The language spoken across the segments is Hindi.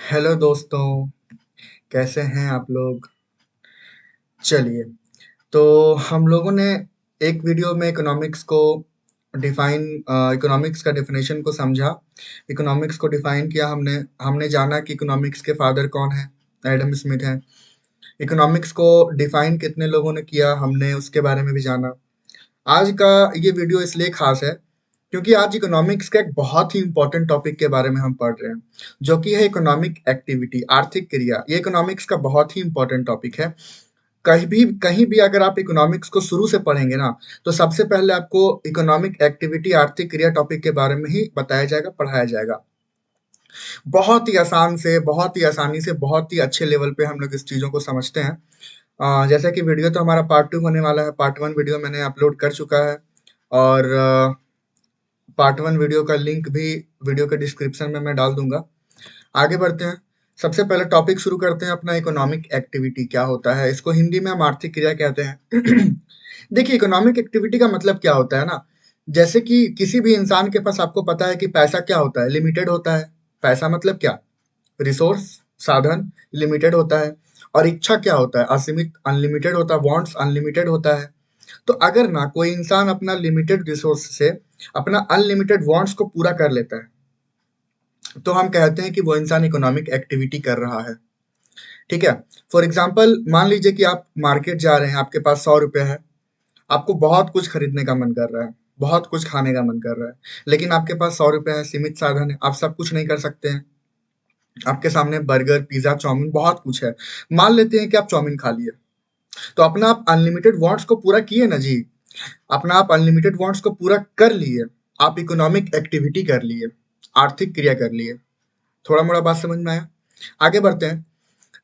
हेलो दोस्तों, कैसे हैं आप लोग? चलिए, तो हम लोगों ने एक वीडियो में इकोनॉमिक्स को इकोनॉमिक्स का डेफिनेशन को समझा। इकोनॉमिक्स को डिफाइन किया हमने। हमने जाना कि इकोनॉमिक्स के फादर कौन है। एडम स्मिथ हैं। इकोनॉमिक्स को डिफाइन कितने लोगों ने किया, हमने उसके बारे में भी जाना। आज का ये वीडियो इसलिए खास है क्योंकि आज इकोनॉमिक्स का एक बहुत ही इंपॉर्टेंट टॉपिक के बारे में हम पढ़ रहे हैं, जो कि है इकोनॉमिक एक्टिविटी, आर्थिक क्रिया। ये इकोनॉमिक्स का बहुत ही इंपॉर्टेंट टॉपिक है। कहीं भी अगर आप इकोनॉमिक्स को शुरू से पढ़ेंगे ना, तो सबसे पहले आपको इकोनॉमिक एक्टिविटी, आर्थिक क्रिया टॉपिक के बारे में ही बताया जाएगा, पढ़ाया जाएगा। बहुत ही आसान से, बहुत ही आसानी से, बहुत ही अच्छे लेवल पे हम लोग इस चीज़ों को समझते हैं। जैसा कि वीडियो तो हमारा पार्ट 2 होने वाला है। पार्ट 1 वीडियो मैंने अपलोड कर चुका है, और पार्ट 1 वीडियो का लिंक भी वीडियो के डिस्क्रिप्शन में मैं डाल दूँगा। आगे बढ़ते हैं। सबसे पहले टॉपिक शुरू करते हैं अपना, इकोनॉमिक एक्टिविटी क्या होता है? इसको हिंदी में हम आर्थिक क्रिया कहते हैं। देखिए, इकोनॉमिक एक्टिविटी का मतलब क्या होता है ना, जैसे कि किसी भी इंसान के पास, आपको पता है कि पैसा क्या होता है? लिमिटेड होता है। पैसा मतलब क्या? रिसोर्स, साधन लिमिटेड होता है। और इच्छा क्या होता है? असीमित, अनलिमिटेड होता है। वांट्स अनलिमिटेड होता है। तो अगर ना कोई इंसान अपना लिमिटेड रिसोर्स से अपना अनलिमिटेड वांट्स को पूरा कर लेता है, तो हम कहते हैं कि वो इंसान इकोनॉमिक एक्टिविटी कर रहा है। ठीक है? फॉर एग्जाम्पल, मान लीजिए कि आप मार्केट जा रहे हैं, आपके पास 100 रुपए है। आपको बहुत कुछ खरीदने का मन कर रहा है, बहुत कुछ खाने का मन कर रहा है, लेकिन आपके पास 100 रुपए है, सीमित साधन है, आप सब कुछ नहीं कर सकते हैं। आपके सामने बर्गर, पिज्जा, चाउमीन, बहुत कुछ है। मान लेते हैं कि आप चाउमीन खा लिए, तो अपना आप अनलिमिटेड वांट्स को पूरा किए ना जी। अपना आप अनलिमिटेड वांट्स को पूरा कर लिए। आप इकोनॉमिक एक्टिविटी कर लिए, आर्थिक क्रिया कर लिए। थोड़ा मोड़ा बात समझ में आया? आगे बढ़ते हैं।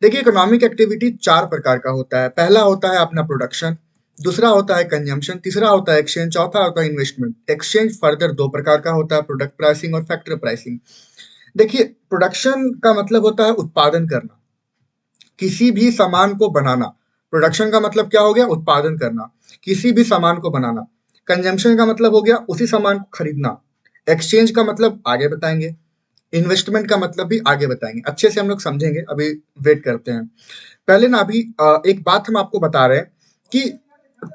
देखिए, इकोनॉमिक एक्टिविटी 4 प्रकार का होता है। पहला होता है अपना प्रोडक्शन, दूसरा होता है कंजम्पशन, तीसरा होता है एक्सचेंज, चौथा होता है इन्वेस्टमेंट। एक्सचेंज फर्दर 2 प्रकार का होता है, प्रोडक्ट प्राइसिंग और फैक्टर प्राइसिंग। देखिए, प्रोडक्शन का मतलब होता है उत्पादन करना, किसी भी सामान को बनाना। प्रोडक्शन का मतलब क्या हो गया? उत्पादन करना, किसी भी सामान को बनाना। कंजम्पशन का मतलब हो गया उसी सामान को खरीदना। एक्सचेंज का मतलब आगे बताएंगे। इन्वेस्टमेंट का मतलब भी आगे बताएंगे, अच्छे से हम लोग समझेंगे, अभी वेट करते हैं। पहले ना, अभी एक बात हम आपको बता रहे हैं कि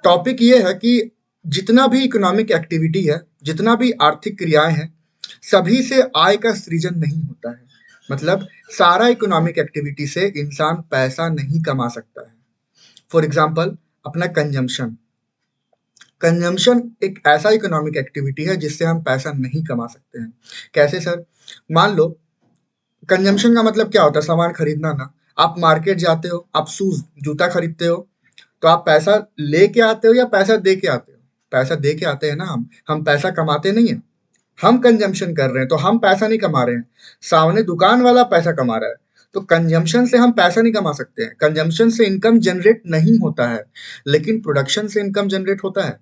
टॉपिक ये है कि जितना भी इकोनॉमिक एक्टिविटी है, जितना भी आर्थिक क्रियाएं हैं, सभी से आय का सृजन नहीं होता है। मतलब सारा इकोनॉमिक एक्टिविटी से इंसान पैसा नहीं कमा सकता है। फॉर एग्जाम्पल, अपना कंजम्पशन। कंजम्पशन एक ऐसा इकोनॉमिक एक्टिविटी है जिससे हम पैसा नहीं कमा सकते हैं। कैसे सर? मान लो, कंजम्पशन का मतलब क्या होता है? सामान खरीदना ना। आप मार्केट जाते हो, आप शूज, जूता खरीदते हो, तो आप पैसा लेके आते हो या पैसा दे के आते हो? पैसा दे के आते हैं ना। हम पैसा कमाते नहीं है। हम कंजम्पशन कर रहे हैं, तो हम पैसा नहीं कमा रहे हैं, सामने दुकान वाला पैसा कमा रहा है। तो कंजम्पशन से हम पैसा नहीं कमा सकते हैं, कंजम्पशन से इनकम जनरेट नहीं होता है। लेकिन प्रोडक्शन से इनकम जनरेट होता है।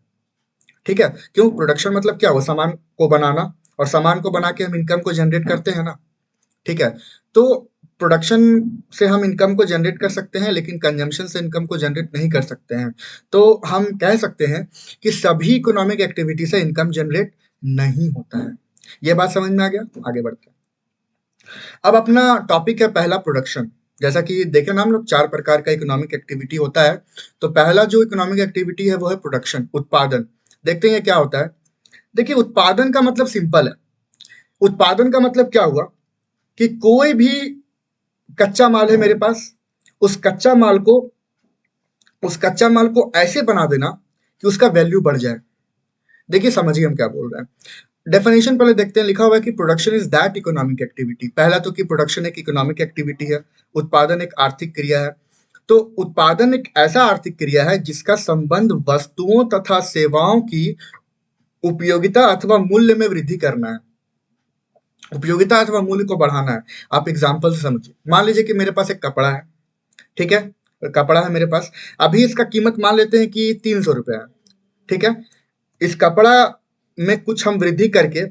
ठीक है? क्यों? प्रोडक्शन मतलब क्या हुआ? सामान को बनाना, और सामान को बना के हम इनकम को जनरेट करते हैं ना। ठीक है? तो प्रोडक्शन से हम इनकम को जनरेट कर सकते हैं, लेकिन कंजम्पशन से इनकम को जनरेट नहीं कर सकते हैं। तो हम कह सकते हैं कि सभी इकोनॉमिक एक्टिविटी से इनकम जनरेट नहीं होता है। ये बात समझ में आ गया? आगे बढ़ते हैं। अब अपना टॉपिक है पहला, प्रोडक्शन। जैसा कि देखे ना हम लोग, 4 प्रकार का इकोनॉमिक एक्टिविटी होता है। तो पहला जो इकोनॉमिक एक्टिविटी है वो है प्रोडक्शन, उत्पादन। देखते हैं क्या होता है। देखिए, उत्पादन का मतलब सिंपल है। उत्पादन का मतलब क्या हुआ कि कोई भी कच्चा माल है मेरे पास, उस कच्चा माल को उस कच्चा माल को ऐसे बना देना कि उसका वैल्यू बढ़ जाए। देखिए, समझिए हम क्या बोल रहे हैं। डेफिनेशन पहले देखते हैं। लिखा हुआ है कि production is that economic activity. पहला तो कि प्रोडक्शन एक इकोनॉमिक एक्टिविटी है, उत्पादन एक आर्थिक क्रिया है। तो उत्पादन एक ऐसा आर्थिक क्रिया है जिसका संबंध वस्तुओं तथा सेवाओं की उपयोगिता अथवा मूल्य में वृद्धि करना है। उपयोगिता अथवा मूल्य को बढ़ाना है। आप एग्जाम्पल से समझिए। मान लीजिए कि मेरे पास एक कपड़ा है। ठीक है? कपड़ा है मेरे पास। अभी इसका कीमत मान लेते हैं कि 300 रुपये है। ठीक है? इस कपड़ा में कुछ हम वृद्धि करके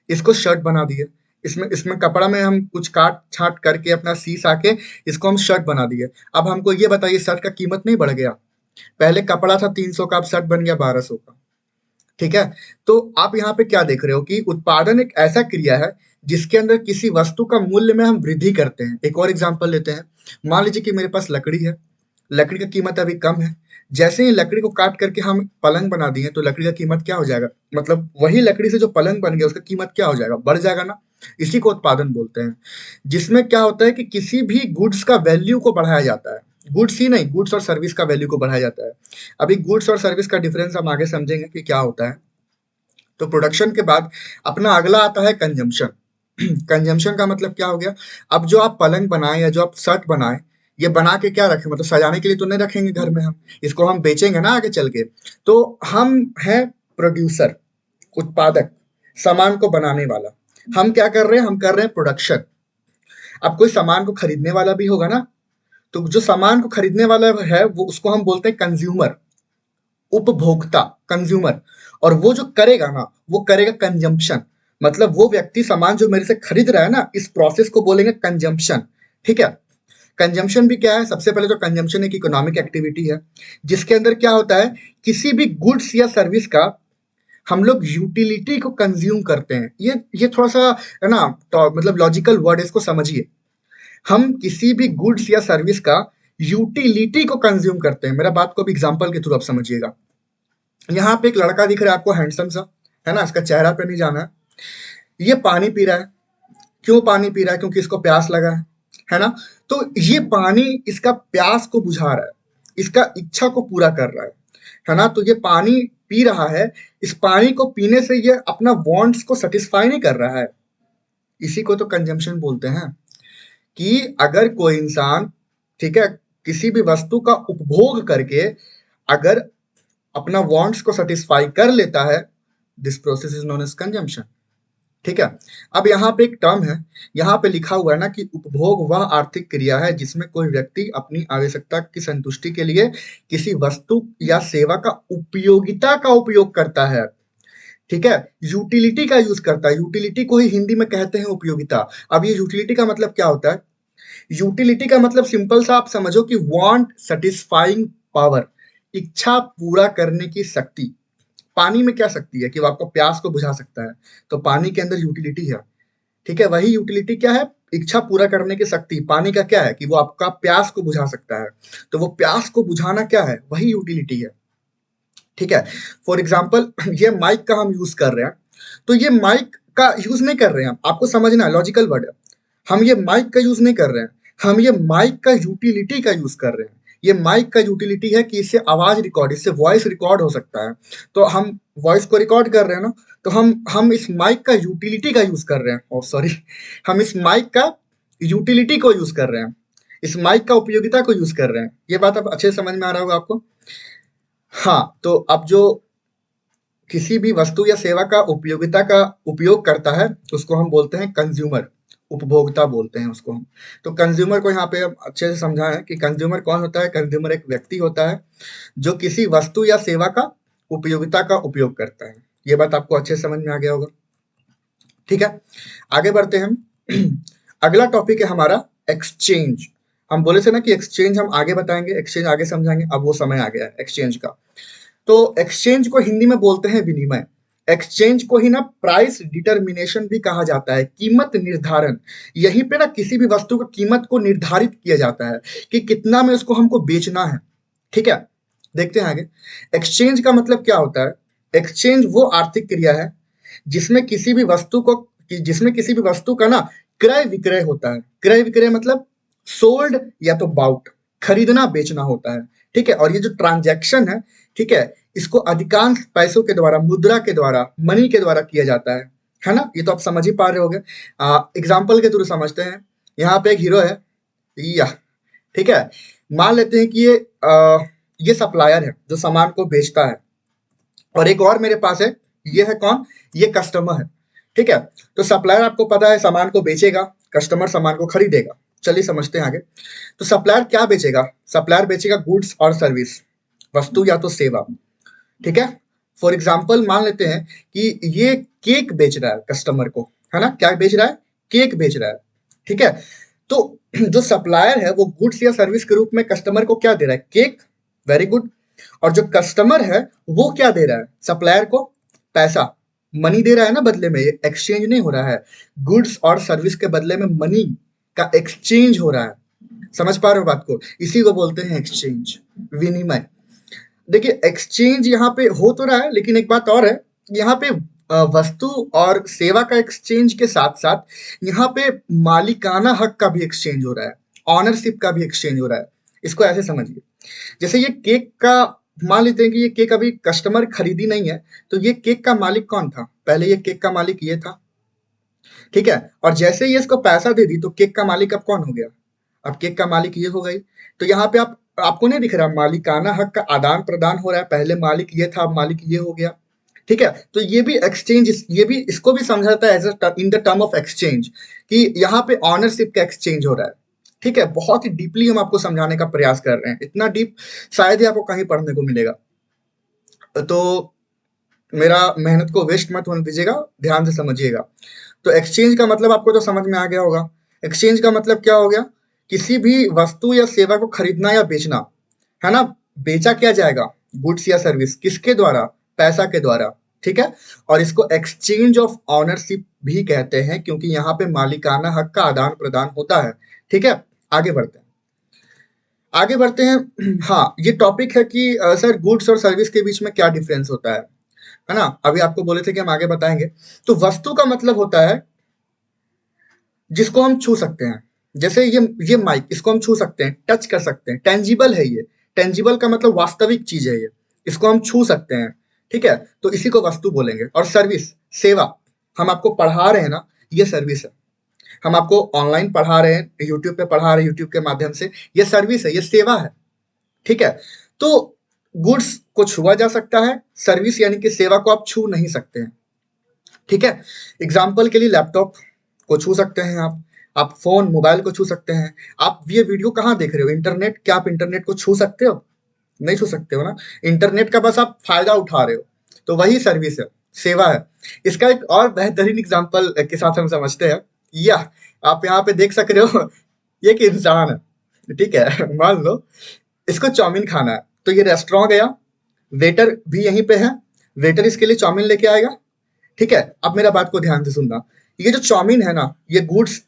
इसको शर्ट बना दिए। इसमें इसमें कपड़ा में हम कुछ काट छाट करके अपना सी सा के इसको हम शर्ट बना दिए। अब हमको ये बताइए, शर्ट का कीमत नहीं बढ़ गया? पहले कपड़ा था 300 का, अब शर्ट बन गया 1200 का। ठीक है? तो आप यहाँ पे क्या देख रहे हो कि उत्पादन एक ऐसा क्रिया है जिसके अंदर किसी वस्तु का मूल्य में हम वृद्धि करते हैं। एक और एग्जांपल लेते हैं। मान लीजिए कि मेरे पास लकड़ी है, लकड़ी का कीमत अभी कम है। जैसे ही लकड़ी को काट करके हम पलंग बना दिए तो लकड़ी का कीमत क्या हो जाएगा, मतलब वही लकड़ी से जो पलंग बन गया उसका कीमत क्या हो जाएगा, बढ़ जाएगा ना। इसी को उत्पादन बोलते हैं, जिसमें क्या होता है कि किसी भी गुड्स का वैल्यू को बढ़ाया जाता है। गुड्स ही नहीं, गुड्स और सर्विस का वैल्यू को बढ़ाया जाता है। अभी गुड्स और सर्विस का डिफरेंस हम आगे समझेंगे कि क्या होता है। तो प्रोडक्शन के बाद अपना अगला आता है कंजम्पशन। कंजम्पशन का मतलब क्या हो गया, अब जो आप पलंग बनाए या जो आप शर्ट बनाए, ये बना के क्या रखें, मतलब सजाने के लिए तो नहीं रखेंगे घर में, हम इसको हम बेचेंगे ना आगे चल के। तो हम हैं प्रोड्यूसर, उत्पादक, सामान को बनाने वाला। हम क्या कर रहे हैं, हम कर रहे हैं प्रोडक्शन। अब कोई सामान को खरीदने वाला भी होगा ना, तो जो सामान को खरीदने वाला है वो, उसको हम बोलते हैं कंज्यूमर, उपभोक्ता, कंज्यूमर। और वो जो करेगा ना, वो करेगा कंजम्पशन। मतलब वो व्यक्ति सामान जो मेरे से खरीद रहा है ना, इस प्रोसेस को बोलेंगे कंजम्पशन। ठीक है। कंजम्पशन भी क्या है, सबसे पहले तो कंजम्पशन एक इकोनॉमिक एक्टिविटी है, जिसके अंदर क्या होता है, किसी भी गुड्स या सर्विस का हम लोग यूटिलिटी को कंज्यूम करते हैं। ये थोड़ा सा है ना, तो मतलब लॉजिकल वर्ड है, इसको समझिए। हम किसी भी गुड्स या सर्विस का यूटिलिटी को कंज्यूम करते हैं। मेरा बात को भी एग्जांपल के थ्रू आप समझिएगा। यहाँ पे एक लड़का दिख रहा है आपको, हैंडसम सा, है ना, इसका चेहरा पे नहीं जाना है। ये पानी पी रहा है। क्यों पानी पी रहा है, क्योंकि इसको प्यास लगा है ना। तो ये पानी इसका प्यास को बुझा रहा है, इसका इच्छा को पूरा कर रहा है ना। तो ये पानी पी रहा है, इस पानी को पीने से ये अपना वांट्स को सेटिस्फाई नहीं कर रहा है। इसी को तो कंजम्पशन बोलते हैं। कि अगर कोई इंसान, ठीक है, किसी भी वस्तु का उपभोग करके अगर अपना वांट्स को सेटिस्फाई कर लेता है, this process is known as consumption. ठीक है। अब यहाँ पे एक टर्म है, यहाँ पे लिखा हुआ है ना कि उपभोग वह आर्थिक क्रिया है जिसमें कोई व्यक्ति अपनी आवश्यकता की संतुष्टि के लिए किसी वस्तु या सेवा का उपयोगिता का उपयोग करता है। ठीक है, यूटिलिटी का यूज करता है। यूटिलिटी को ही हिंदी में कहते हैं उपयोगिता। अब ये यूटिलिटी का मतलब क्या होता है, यूटिलिटी का मतलब सिंपल सा आप समझो कि वांट सेटिस्फाइंग पावर, इच्छा पूरा करने की शक्ति। पानी में क्या शक्ति है कि वो आपको प्यास को बुझा सकता है, तो पानी के अंदर यूटिलिटी है। ठीक है, वही यूटिलिटी क्या है, इच्छा पूरा करने की शक्ति। पानी का क्या है कि वो आपका प्यास को बुझा सकता है, तो वो प्यास को बुझाना क्या है, वही यूटिलिटी है। ठीक है। फॉर एग्जाम्पल ये माइक का हम यूज कर रहे हैं, तो ये माइक का यूज नहीं कर रहे हैं, आपको समझना है, लॉजिकल वर्ड है। हम ये माइक का यूज नहीं कर रहे हैं, हम ये माइक का यूटिलिटी का यूज कर रहे हैं। ये माइक का यूटिलिटी है कि इससे आवाज रिकॉर्ड, इससे वॉइस रिकॉर्ड हो सकता है। तो हम वॉइस को रिकॉर्ड कर रहे हैं ना, तो हम इस माइक का यूटिलिटी का यूज कर रहे हैं। ओ सॉरी, हम इस माइक का यूटिलिटी को यूज कर रहे हैं, इस माइक का उपयोगिता को यूज कर रहे हैं। ये बात अब अच्छे से समझ में आ रहा होगा आपको। हाँ, तो अब जो किसी भी वस्तु या सेवा का उपयोगिता का उपयोग करता है, उसको हम बोलते हैं कंज्यूमर, उपभोक्ता बोलते हैं उसको हम। तो कंज्यूमर को यहाँ पे अब अच्छे से समझा है कि कंज्यूमर कौन होता है। कंज्यूमर एक व्यक्ति होता है जो किसी वस्तु या सेवा का उपयोगिता का उपयोग करता है। ये बात आपको अच्छे से समझ में आ गया होगा। ठीक है, आगे बढ़ते हैं हम। अगला टॉपिक है हमारा एक्सचेंज। हम बोले थे ना कि एक्सचेंज हम आगे बताएंगे, एक्सचेंज आगे समझाएंगे, अब वो समय आ गया है एक्सचेंज का। तो एक्सचेंज को हिंदी में बोलते हैं विनिमय। एक्सचेंज को ही ना प्राइस डिटर्मिनेशन भी कहा जाता है, कीमत निर्धारण। यहीं पे ना किसी भी वस्तु की कीमत को निर्धारित किया जाता है कि कितना में उसको हमको बेचना है। ठीक है, देखते हैं आगे। एक्सचेंज का मतलब क्या होता है। एक्सचेंज वो आर्थिक क्रिया है जिसमें किसी भी वस्तु को, जिसमें किसी भी वस्तु का ना क्रय विक्रय होता है। क्रय विक्रय मतलब सोल्ड या तो बाउट, खरीदना बेचना होता है। ठीक है, और ये जो ट्रांजैक्शन है, ठीक है, इसको अधिकांश पैसों के द्वारा, मुद्रा के द्वारा, मनी के द्वारा किया जाता है ना। ये तो आप समझ ही पा रहे होगे। एग्जाम्पल के थ्रू समझते हैं। यहाँ पे एक हीरो है, या ठीक है, मान लेते हैं कि ये सप्लायर है जो सामान को बेचता है, और एक और मेरे पास है, ये है कौन, ये कस्टमर है। ठीक है, तो सप्लायर आपको पता है सामान को बेचेगा, कस्टमर सामान को खरीदेगा। चलिए समझते हैं आगे। तो सप्लायर क्या बेचेगा, सप्लायर बेचेगा गुड्स और सर्विस, वस्तु या तो सेवा। ठीक है, फॉर एग्जाम्पल मान लेते हैं कि ये केक बेच रहा है कस्टमर को, है ना, क्या बेच रहा है, केक बेच रहा है। ठीक है, तो जो सप्लायर है वो गुड्स या सर्विस के रूप में कस्टमर को क्या दे रहा है, केक, वेरी गुड। और जो कस्टमर है वो क्या दे रहा है सप्लायर को, पैसा। मनी दे रहा है ना बदले में, ये एक्सचेंज नहीं हो रहा है। गुड्स और सर्विस के बदले में मनी का एक्सचेंज हो रहा है। समझ पा रहे हो बात को? इसी को बोलते हैं एक्सचेंज, विनिमय। देखिए एक्सचेंज यहाँ पे हो तो रहा है, लेकिन एक बात और है, यहाँ पे वस्तु और सेवा का एक्सचेंज के साथ साथ यहाँ पे मालिकाना हक का भी एक्सचेंज हो रहा है, ऑनरशिप का भी एक्सचेंज हो रहा है। इसको ऐसे समझिए, जैसे ये केक का, मान लेते हैं कि ये केक अभी कस्टमर खरीदी नहीं है, तो ये केक का मालिक कौन था? पहले ये केक का मालिक ये था, ठीक है। और जैसे ही इसको पैसा दे दी तो केक का मालिक अब कौन हो गया? अब केक का मालिक ये हो गई। तो यहाँ पे आप, आपको नहीं दिख रहा मालिकाना हक का आदान प्रदान हो रहा है, पहले मालिक ये था अब मालिक ये हो गया, ठीक है। तो ये भी एक्सचेंज, ये भी इसको भी समझा जाता है as in the term of exchange, कि यहाँ पे ऑनरशिप का एक्सचेंज हो रहा है, ठीक है। बहुत ही डीपली हम आपको समझाने का प्रयास कर रहे हैं, इतना डीप शायद ही आपको कहीं पढ़ने को मिलेगा। तो मेरा मेहनत को वेस्ट मत होने दीजिएगा, ध्यान से समझिएगा। तो एक्सचेंज का मतलब आपको तो समझ में आ गया होगा। एक्सचेंज का मतलब क्या हो गया? किसी भी वस्तु या सेवा को खरीदना या बेचना, है ना। बेचा क्या जाएगा? गुड्स या सर्विस, किसके द्वारा? पैसा के द्वारा, ठीक है। और इसको एक्सचेंज ऑफ ऑनरशिप भी कहते हैं, क्योंकि यहाँ पे मालिकाना हक का आदान प्रदान होता है, ठीक है। आगे बढ़ते हैं, आगे बढ़ते हैं। हाँ, ये टॉपिक है कि सर गुड्स और सर्विस के बीच में क्या डिफरेंस होता है ना। अभी आपको बोले थे कि हम आगे बताएंगे। तो वस्तु का मतलब होता है जिसको हम छू सकते हैं, जैसे ये माइक, इसको हम छू सकते हैं, टच कर सकते हैं, टेंजिबल है ये। टेंजिबल का मतलब वास्तविक चीज है ये, इसको हम छू सकते हैं, ठीक है। तो इसी को वस्तु बोलेंगे। और सर्विस, सेवा, हम आपको पढ़ा रहे हैं ना, ये सर्विस है। हम आपको ऑनलाइन पढ़ा रहे हैं, यूट्यूब पे पढ़ा रहे हैं, यूट्यूब के माध्यम से, ये सर्विस है, ये सेवा है, ठीक है। तो गुड्स को छुआ जा सकता है, सर्विस यानी कि सेवा को आप छू नहीं सकते हैं, ठीक है। एग्जाम्पल के लिए लैपटॉप को छू सकते हैं आप फोन मोबाइल को छू सकते हैं। आप ये वीडियो कहाँ देख रहे हो? इंटरनेट, क्या आप इंटरनेट को छू सकते हो? नहीं छू सकते हो ना। इंटरनेट का बस आप फायदा उठा रहे हो, तो वही सर्विस है, सेवा है। इसका एक और बेहतरीन एग्जाम्पल के साथ हम समझते हैं। यह आप यहाँ पे देख सक रहे हो, ये एक इंसान है, ठीक है। मान लो इसको चाउमीन खाना है, तो ये रेस्टोरेंट गया, वेटर भी यहीं पे है, वेटर इसके लिए चाउमीन लेके आएगा, ठीक है। अब मेरा बात को ध्यान से सुनना, ये जो चाउमीन है ना, ये गुड्स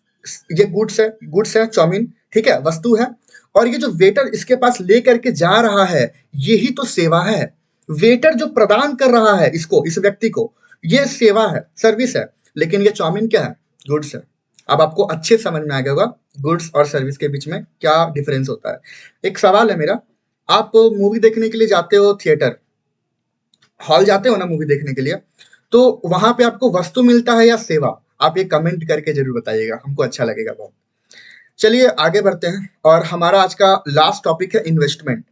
है चाउमीन, ठीक है, वस्तु है। और ये जो वेटर इसके पास ले करके जा रहा है, यही तो सेवा है। वेटर जो प्रदान कर रहा है इसको, इस व्यक्ति को, ये सेवा है, सर्विस है। लेकिन ये चाउमीन क्या है? गुड्स है। अब आपको अच्छे समझ में आ गया होगा गुड्स और सर्विस के बीच में क्या डिफरेंस होता है। एक सवाल है मेरा, आप मूवी देखने के लिए जाते हो, थिएटर हॉल जाते हो ना मूवी देखने के लिए, तो वहां पे आपको वस्तु मिलता है या सेवा? आप ये कमेंट करके जरूर बताइएगा, हमको अच्छा लगेगा बहुत। चलिए आगे बढ़ते हैं, और हमारा आज का लास्ट टॉपिक है इन्वेस्टमेंट।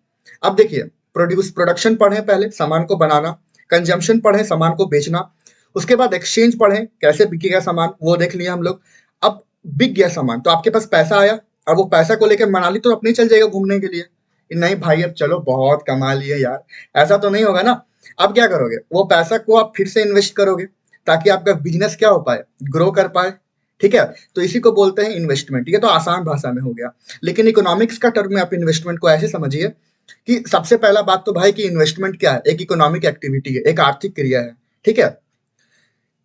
अब देखिए, प्रोडक्शन पढ़े पहले, सामान को बनाना। कंजम्पशन पढ़े, सामान को बेचना। उसके बाद एक्सचेंज पढ़े, कैसे बिकेगा सामान, वो देख लिया हम लोग। अब बिक गया सामान, तो आपके पास पैसा आया, और वो पैसा को लेकर मनाली तो अपने चल जाएगा घूमने के लिए। नहीं भाई अब चलो बहुत कमा लिए यार, ऐसा तो नहीं होगा ना। अब क्या करोगे? वो पैसा को आप फिर से इन्वेस्ट करोगे, ताकि आपका बिजनेस क्या हो पाए, ग्रो कर पाए, ठीक है। तो इसी को बोलते हैं इन्वेस्टमेंट। ये तो आसान भाषा में हो गया, लेकिन इकोनॉमिक्स का टर्म में आप इन्वेस्टमेंट को ऐसे समझिए कि सबसे पहला बात तो भाई कि इन्वेस्टमेंट क्या है? एक इकोनॉमिक एक्टिविटी है, एक आर्थिक क्रिया है, ठीक है।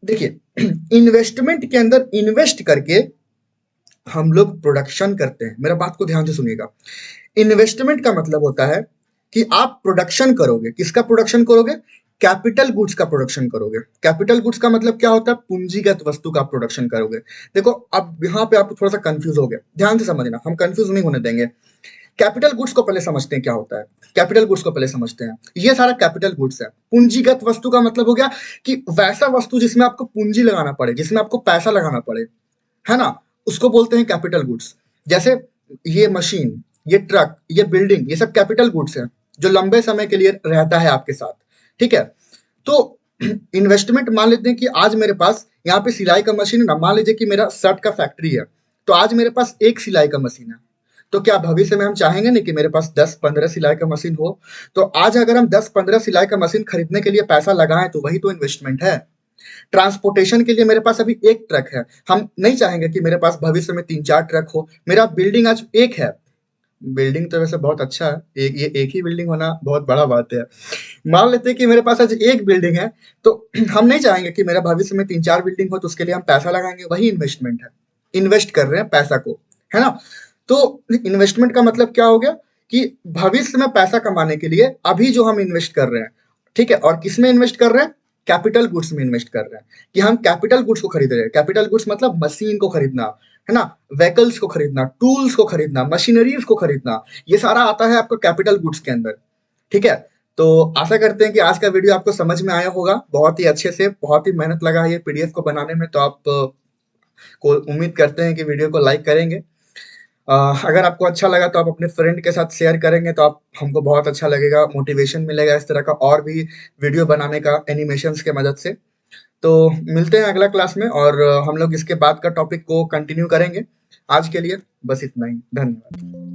देखिए इन्वेस्टमेंट के अंदर इन्वेस्ट करके हम लोग प्रोडक्शन करते हैं। मेरा बात को ध्यान से सुनिएगा। इन्वेस्टमेंट का मतलब होता है कि आप प्रोडक्शन करोगे। किसका प्रोडक्शन करोगे? कैपिटल गुड्स का प्रोडक्शन करोगे। कैपिटल गुड्स का मतलब क्या होता है? पूंजीगत वस्तु का प्रोडक्शन करोगे। देखो अब यहाँ पे आप थोड़ा सा कंफ्यूज हो गए, ध्यान से समझना, हम कंफ्यूज नहीं होने देंगे। कैपिटल गुड्स को पहले समझते हैं क्या होता है। कैपिटल गुड्स को पहले समझते हैं, ये सारा कैपिटल गुड्स है। पूंजीगत वस्तु का मतलब हो गया कि वैसा वस्तु जिसमें आपको पूंजी लगाना पड़े, जिसमें आपको पैसा लगाना पड़े, है ना, उसको बोलते हैं कैपिटल गुड्स। जैसे ये मशीन, ये ट्रक, ये बिल्डिंग, ये सब कैपिटल गुड्स है, जो लंबे समय के लिए रहता है आपके साथ, ठीक है। तो इन्वेस्टमेंट, मान लेते हैं कि आज मेरे पास यहाँ पे सिलाई का मशीन है ना, मान लीजिए कि मेरा शर्ट का फैक्ट्री है, तो आज मेरे पास एक सिलाई का मशीन है। तो क्या भविष्य में हम चाहेंगे नहीं कि मेरे पास 10-15 सिलाई का मशीन हो? तो आज अगर हम 10-15 सिलाई का मशीन खरीदने के लिए पैसा लगाएं, तो वही तो इन्वेस्टमेंट है। ट्रांसपोर्टेशन के लिए मेरे पास अभी एक ट्रक है, हम नहीं चाहेंगे कि मेरे पास भविष्य में 3-4 ट्रक हो। मेरा बिल्डिंग आज एक है, बिल्डिंग तो वैसे बहुत अच्छा है, एक ही बिल्डिंग होना बहुत बड़ा बात है। मान लेते हैं कि मेरे पास आज एक बिल्डिंग है, तो हम नहीं चाहेंगे कि मेरा भविष्य में 3-4 बिल्डिंग हो, तो उसके लिए हम पैसा लगाएँगे, वही इन्वेस्टमेंट है। इन्वेस्ट कर रहे हैं पैसा को, है ना? तो इन्वेस्टमेंट का मतलब क्या हो गया कि भविष्य में पैसा कमाने के लिए अभी जो हम इन्वेस्ट कर रहे हैं, ठीक है? और किसमें इन्वेस्ट कर रहे हैं? कैपिटल गुड्स में इन्वेस्ट कर रहे हैं, कि हम कैपिटल गुड्स को खरीद रहे हैं। कैपिटल गुड्स मतलब मशीन को खरीदना, है ना? व्हीकल्स को खरीदना, टूल्स को खरीदना, मशीनरीज़ को खरीदना, ये सारा आता है आपको कैपिटल गुड्स के अंदर, ठीक है? तो आशा करते हैं कि आज का वीडियो आपको समझ में आया होगा, बहुत ही अच्छे से, बहुत ही मेहनत लगा है ये पीडीएफ को बनाने में, तो आप को उम्मीद करते हैं कि वीडियो को लाइक करेंगे। अ, अगर आपको अच्छा लगा तो आप अपने फ्रेंड के साथ शेयर करेंगे, तो आप हमको बहुत अच्छा लगेगा, मोटिवेशन मिलेगा इस तरह का और भी वीडियो बनाने का एनिमेशंस के मदद से। तो मिलते हैं अगला क्लास में, और हम लोग इसके बाद का टॉपिक को कंटिन्यू करेंगे। आज के लिए बस इतना ही। धन्यवाद।